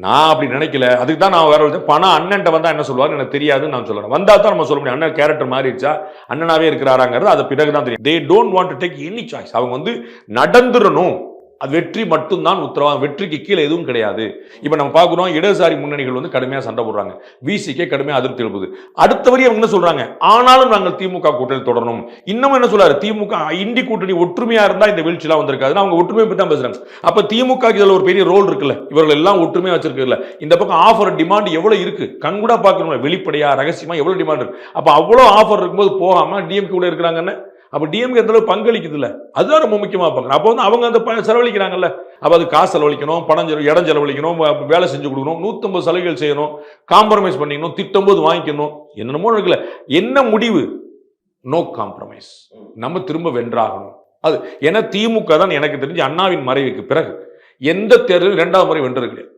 நான் அப்படி நினைக்கல. அதுக்கு தான் நான் வேற பணம் அண்ணன்ட்ட வந்தா என்ன சொல்லுவாரு எனக்கு தெரியாதுன்னு நான் சொல்லணும். வந்தா தான் நம்ம சொல்ல முடியும். அண்ணன் கேரக்டர் மாறிடுச்சா, அண்ணனாவே இருக்கிறாராங்கிறது அது பிறகுதான் தெரியும். They don't want to take any choice. அவங்க வந்து நடந்துடணும். அது வெற்றி மட்டும்தான் உத்தரவாதம். வெற்றிக்கு கீழே எதுவும் கிடையாது. இப்ப நம்ம பார்க்கிறோம் இடதுசாரி முன்னணிகள் வந்து கடுமையா சண்டை போடுறாங்க. விசிகே கடுமையா அதிருப்தி எழுப்புது. அடுத்த வரி அவங்க என்ன சொல்றாங்க? ஆனாலும் நாங்கள் திமுக கூட்டணி தொடரணும். இன்னமும் என்ன சொல்றாரு? திமுக இண்டி கூட்டணி ஒற்றுமையா இருந்தா இந்த வீழ்ச்சிலாம் வந்திருக்காது. அவங்க ஒற்றுமையை பத்தி தான் பேசுறாங்க. அப்ப திமுக இதுல ஒரு பெரிய ரோல் இருக்குல்ல. இவர்கள் எல்லாம் ஒற்றுமையா வச்சிருக்கல. இந்த பக்கம் ஆஃபர் டிமாண்ட் எவ்வளவு இருக்கு? கண்கூடா பார்க்கணும். வெளிப்படையா ரகசியமா எவ்வளவு டிமாண்ட் இருக்கு? அப்ப அவ்வளவு ஆஃபர் இருக்கும்போது போகாம டிஎம்கே கூட இருக்கிறாங்கன்னு அப்ப டிஎம்கே எந்த அளவுக்கு பங்களிக்குது இல்ல, அதுதான் ரொம்ப முக்கியமா பார்க்கணும். அப்ப வந்து அவங்க அந்த செலவழிக்கிறாங்கல்ல, அப்ப அது காசு செலவழிக்கணும், பணம் இடம் செலவழிக்கணும், வேலை செஞ்சு கொடுக்கணும், 150 சலுகைகள் செய்யணும், காம்ப்ரமைஸ் பண்ணிக்கணும், திட்டம் போது வாங்கிக்கணும், என்னென்னமோ இருக்குல்ல. என்ன முடிவு? No compromise. நம்ம திரும்ப வென்றாகணும். அது ஏன்னா திமுக தான் எனக்கு தெரிஞ்சு அண்ணாவின் மறைவுக்கு பிறகு எந்த தேர்தலும் 2வது முறை வென்றது கிடையாது.